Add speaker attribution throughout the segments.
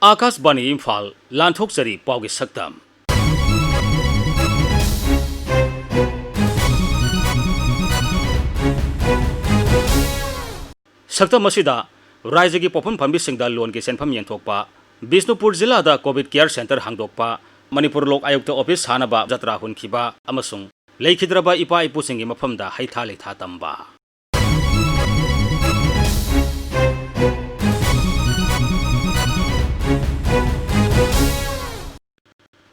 Speaker 1: आकाशवाणी इम्फाल लांथोकचरी पाउगी सक्तम सक्तम असिदा राज्य की पोफम फंबिसिंगदा लोन की सेंफम येंथोकपा बिष्णुपुर जिला दा कोविड केयर सेंटर हांगदोकपा मणिपुर लोक आयुक्त ऑफिस हानबा जत्रा हुनखिबा अमसुंग लेखिद्रबा इपा इपुसिंगी मफमदा हैथा लेथा तंबा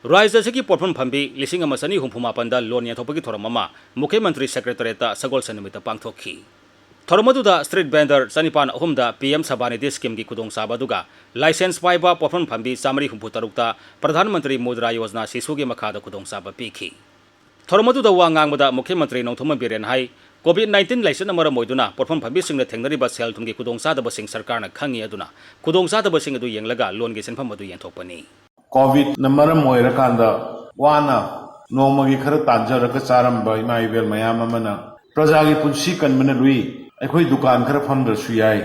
Speaker 1: राज्य की पोफम फंबी लिसिंग अमसनी हुंफुमापंदा लोन येंथोकपगी थोरममा मुख्यमंत्री सेक्रेटरीता Sagol सनुमिता पांगथोखी थोरमदुदा street vendor चनिपान अहुमदा PM सबानिधि scheme की खुदोंग साबदुगा लाइसेंस पाइबा पोफम फंबी चामरी हुंफुतरुकता प्रधानमंत्री मुद्रा योजना शिशुगी मखादा खुदोंग साब पीखी थोरमदुदा वा ngangbada मुख्यमंत्री नोंथोम बिरेन हाई कोविड-19 लाइसेंस मरम मोइदुना पोफम फंबी सिंगना थेंगनरिबा सेल थुमगी खुदोंग सादबा सिंग सरकारना खंगी अदुना खुदोंग सादबा सिंग अदु येंगलगा लोन की सेंफम अदु येंथोकपनी
Speaker 2: कोविड नमरम ओइरकांदा वाना नोमगी खर तांजरक चारंबा इमा इबेल मयाम अमना प्रजागी पुंसी कनमने लुई अखोई दुकान खर फमदसु याय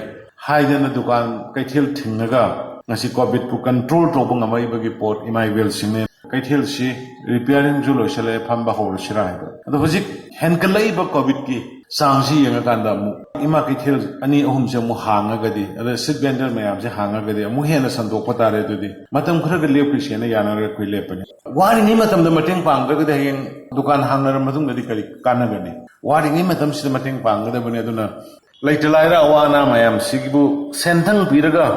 Speaker 2: हाइदना दुकान कैथेल थिंगगा ngasi covid pu control to bang amai bagi pot imai wel sine kaithel si repairing ju loisale phamba hor sirai ado hojik henkalai ba covid ki sangsi yanga kanda mu ima kaithel ani ahum se mu hanga gadi ado sit vendor mayam se hanga gadi mu hena sandok patare dudi matam khara ga lepri sene yana re koi lepani wari ni matam da mateng pang ga gadi heng dukan hangna matung gadi kali kana gadi wari ni matam si mateng pang ga bani aduna laitalaira awana mayam sigibu sentang piraga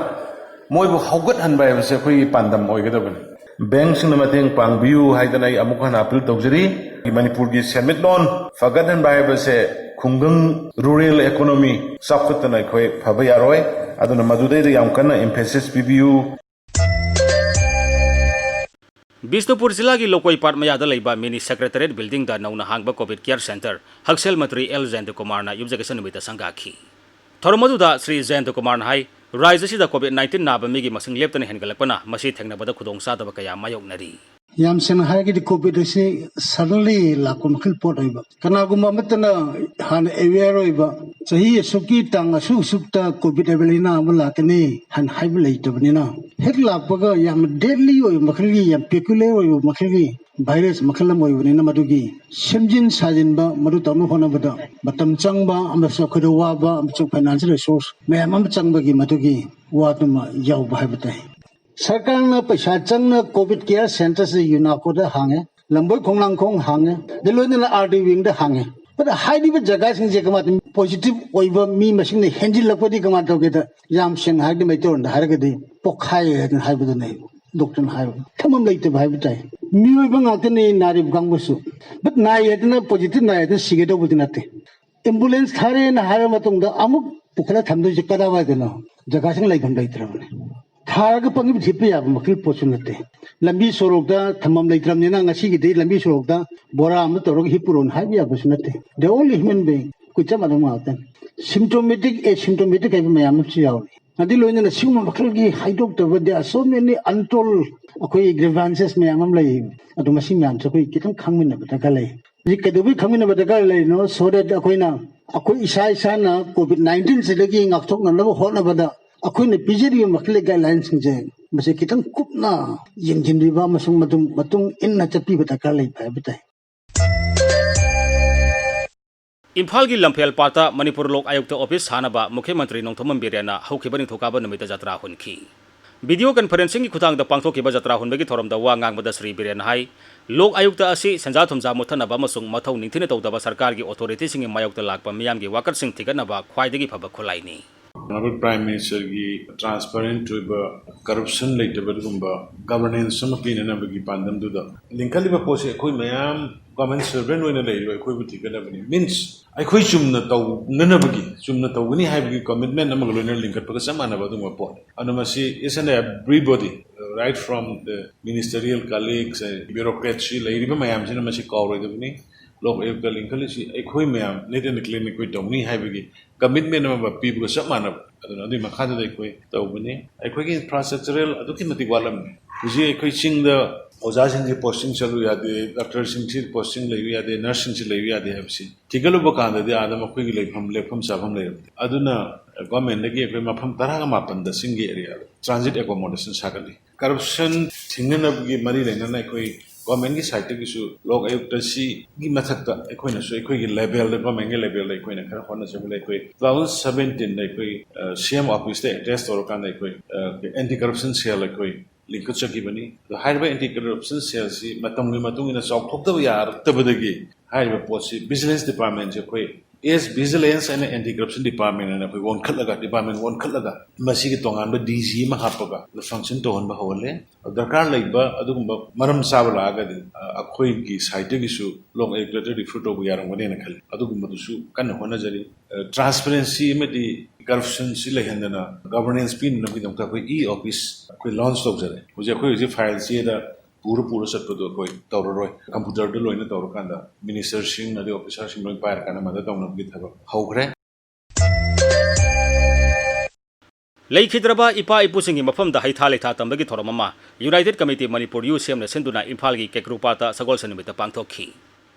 Speaker 2: मोइबु हौगत हनबाय बसे कोई पांदम ओइगदबन bank सिंग मतेंग पांगबियु हाइदनाई अमुखन appeal तौजरी Manipur की सेमिट loan फगत हनबाय बसे खुंगंग rural economy साखुतना खोय फबा यारोय अदुना मदुदै याम कन्ना emphasis पिबियु
Speaker 1: Bishnupur जिला की लोकोई part मयादा लेबा mini secretariat building दा नौना हांगबा कोविड केयर सेंटर हक्सेल मंत्री एल जयंत कुमार ना युबजगसन नुमिता संगाखी थोरमदुदा श्री जयंत कुमार हाई राज्य से कोविड-19 नाब मीगी मसिंग लेप्तन हेनगलपना मसी थेंगनबदा खुदोंग सादब कया मायोगनरी
Speaker 3: याम सेन हागी कोविड से सडनली लाको मखल पोट होइबा कनागुमा मतना हान अवेयर होइबा सही सुकी टांग असु सुक्ता कोविड एबलिना अमला कने हन हाइब लेतबनिना हेक लापगा याम डेडली होइ मखलगी याम पेकुलर होइ मखलगी भाइरस मखलम होइबनिना मदुगी सेमजिन साजिनबा मदु तनु होनबदा मतम चंगबा अमसो खदो वाबा अमसो फाइनेंशियल रिसोर्स मैम अम चंगबगी मदुगी वातुमा याव भाइबताई सरकार ने पैसा चंग कोविड केयर सेंटर से यूनाको हांगे लंबोई खोंगलांगखोंग हांगे दिलोइन आरडी विंग हांगे पर हाइदिब जगह सिंग जे कमा पॉजिटिव ओइबा मी मसिंग ने हेंजिल लपदि कमा तोगेदा याम सिंग हाइदि मैतोन हारगदि पोखाय हेन हाइबदु नै डॉक्टर हाइब थमम लैते भाइबताई मी ओइबा गातने नारिब गांगबसु बट नाय हेदना पॉजिटिव नाय हेदना सिगेदोबदि नाते एम्बुलेंस थारे न हार मतंगदा अमुक पुखला थमदु जे कदावा देना जगह सिंग लैगम लैत्रबने थारग पंगिब थिपे याब मखिल पोचुनते लंबी सोरोकदा थमम लैत्रमनेना ngasigiदि लंबी सोरोकदा बोरा अम तोरग हिपुरोन हाइब याबसुनते द ओनली ह्यूमन बीइंग कुचा मदम आतन सिम्प्टोमेटिक एसिम्प्टोमेटिक काइब मयाम चियावनि अदि लोइना सिंग मखलगी हाइडोक तबदे सो मेनी अनटोल अखोई ग्रीवेंसेस मयाम लै अदु मसि मयाम सखोई कितम खंगमिन बता लै जि कदुबि खंगमिन बता लै नो सो दैट अखोइना अखोई इसा इसा ना कोविड-19 से लगी ngakthok na labo hotna bada अखोइने पिजेरी मखले गाइडलाइंस जे मसे कितम कुपना यंजिनरिबा मसुंग मतुंग इनना चपी बता का लै भाइबताई
Speaker 1: इम्फाल की लंफेल पाता मणिपुर लोक आयुक्त ऑफिस हानबा मुख्यमंत्री नोंथोम बिरेना हौखिबनि थोकाबा नमिता जत्रा हुनखी वीडियो कॉन्फ्रेंसिंग की खुतांग पांथोखिबा जत्रा हुनबगी थोरमदा वा ngangbada श्री बिरेन हाई लोक आयुक्त असी संजा थुमजा मुथनबा मसुंग मथौ निंथिने तौदबा सरकार की अथॉरिटी सिंग मायोक्ता लाकपा मियाम की वाकर सिंग थिगनबा ख्वाइदगी फबा खुलाइनी
Speaker 2: प्राइम मिनिस्टर की ट्रांसपेरेंट करप्शन लेटबगुम्बा गवर्नेंस पीनबी पांदम लिंखलीब पोसे अखोई मैम गवर्नमेंट सर्वेंट होने लेरो अखोई थिगनबनी मीन्स अखोई चुमना तौननबगी चुमना तौगनी हाइबगी कमिटमेंट अमग लोइना लिंखटपगा चम मानबा दुंगा पोट अनमसी is and everybody right from the ministerial colleagues bureaucrats लेरिबा मैम सिना मसी कौरोइदबनी लोक आयुक्त लिंखलीसी अखोई मैम नेटन क्लिनिक कोई तौनी हाइबगी कमिटमेंट अमबा पीबगा चम मानब अदुना अदुई मखादा अखोई तौबनी अखोई इंफ्रास्ट्रक्चरल अदुकी मति वालमने हुजी अखोई चिंग द ओजा सिंह पोस्टिंग चलू यादे डॉक्टर सिंह पोस्टिंग लेबी यादे नर्स सिंह लेबी यादे हबसी थिगलुब कांददि आदम अखोई लेफम चाफम लेरम अदुना गवर्नमेंट की मफम तरह मापन सिंह एरिया ट्रांजिट एकोमोडेशन सागली करप्शन थिंगनबगी मरी लेना गवर्नमेंट की साइड की लोक आयुक्त की मथक लेवल गवर्नमेंट की लेवल खर होने 2017 सीएम ऑफिस एड्रेस तौर एंटी करप्शन सेल लिंक चकीबनी एंटी करप्शन सेल से चौथोब यारबदी पोसी बिजनेस डिपार्टमेंट से एस vigilance and anti corruption department वोनखलगा डिपार्टमेंट वोनखलगा तोान डीजी हापगा फंक्शन तौहब हौले दरकार मरम चाब लागदी अखोई साइड लोक आयुक्त रिफर तब यारगने खी कन होनजरी ट्रांसपेरेंसी करप्शन से लेहना गवर्नेंस पीनबी ई ऑफिस लॉन्च तौजरे हूँ फाइल चेद पूरा चटपदो तौर कंप्यूटर लोन तौरकान मिनिस्टर ऑफिसर लोन पायरकान मद तौनबी थबक हौग्रे
Speaker 1: लेखिद्रबा इपा इपुसिंगी मफमदा हैथा लेथा तंबगी थोरममा यूनाइटेड कमिटी मणिपुर यूसीएम ने सिंधुना इम्फाल की केक्रुपाता सगोल सनिमित पांगथोखी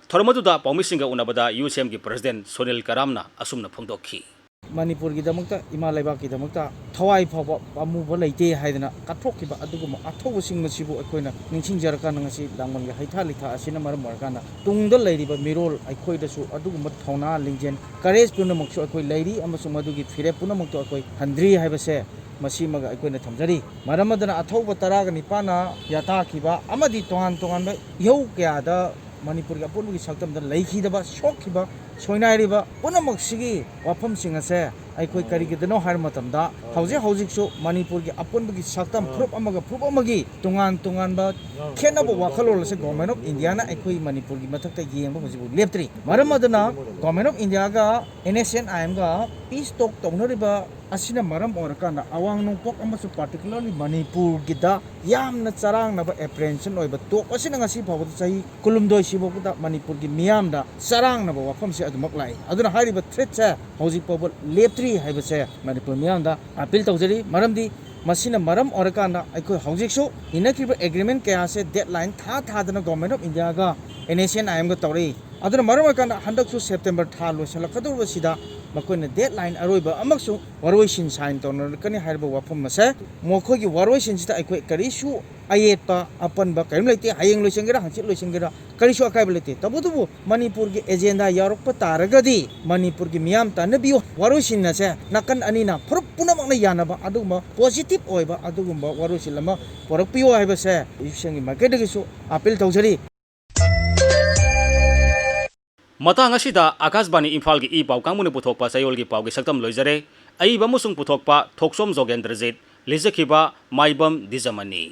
Speaker 1: थोरमदुदा पौमिसिंगा उनबदा यूसीएम की प्रेसिडेंट सोनिल करामना असुमना फोंदोखी
Speaker 4: मणिपुर की दमकता इमा लेबाक की दमकता थवाई फाव अमुब लेते हैदना कथोखिबा अदुगुम अथोबसिंग मसिबु अखोइना निंसिंजरकान ngasi दांगमन के हैथा लिथा असिना मरम मरकाना तुंगद लेरिबा मिरोल अखोइदसु अदुगुम थौना लिंजेन करेज पुनमक्सु अखोइ लेरि अमसु मदुगी फिरे पुनमक्तो अखोइ हंद्री हैबसे मसीमग अखोइना थमजरी मरमदना अथोब तराग निपाना याताखिबा अमदि तोहान तोहान यौ कयादा मणिपुर की अपुनबगी सक्तमदा लेखिदबा सोखिबा सोइनाइरिबा पुनमक्सिगी वाफमसिंग असे अखोइ करिगिदनो हार मतमदा हौजिक मणिपुर की अपुनबगी सक्तम प्रूफ अमगी तोंगान तोंगानबा खेनबो वाखलोल से गवर्नमेंट ऑफ इंडिया ना अखोइ मणिपुर की मथकता येंबा हजिबु लेप्त्री मरमदना गवर्नमेंट ऑफ इंडिया गा NSNIM गा पीस टॉक तौनरिबा असिना मरम ओरकाना अवांग नोंपोक अमसु पार्टिकुलरली मणिपुर गिदा यामना चरांगनबा एप्रेंशन ओइबा टॉक असिना ngasi फावद सही कुलुमदोय सिबोकदा मणिपुर की मियामदा चरांगनबा वाफम से अदुमक लाई अदुना हारिबा थ्रेट से हौजिक पावल लेप्त्री हाइबसे मणिपुर मियामदा अपील तौजरी मरमदी मसीना मरम ओरकाना अखोइ हौजिकसु इनक्रिबा एग्रीमेंट कया से डेडलाइन थादना गवर्नमेंट ऑफ इंडिया गा NSNIM गा तौरी अदुना मरम ओरकाना हंदकसु सेप्टेम्बर था लोसलकदुरबसिदा मकोइना डेडलाइन अरोइबा अमक्सु वरोइसिन साइन तौनरकनि हाइबा वाफम से मोखोगी वरोइसिन सिदा अखोइ करिसु अयेटपा अपनबा करिम लेते हयेंग लोइसंगेरा हंचित लोइसंगेरा करिसु अकाइबा लेते तबुदुबु मणिपुर की एजेंडा यारकपा तारगदी मणिपुर की मियाम तानबियो वरोइसिन से नकन अनिना फुरुप पुनमकना यानबा अदुगुम पॉजिटिव ओइबा अदुगुम वरोइसिन लमा पोरकपियो हाइबसे युसेंगी मार्केटगिसु अपील तौजरी
Speaker 1: मतंग असिदा आकाशवाणी इम्फाल की ई पाउ कांगमुने पुथोकपा चयोल की पाउ की सक्तम लोइजरे अईबा मुसुंग पुथोकपा थोकसोम जोगेंद्रजीत लिजखिबा माइबम दिजमनी।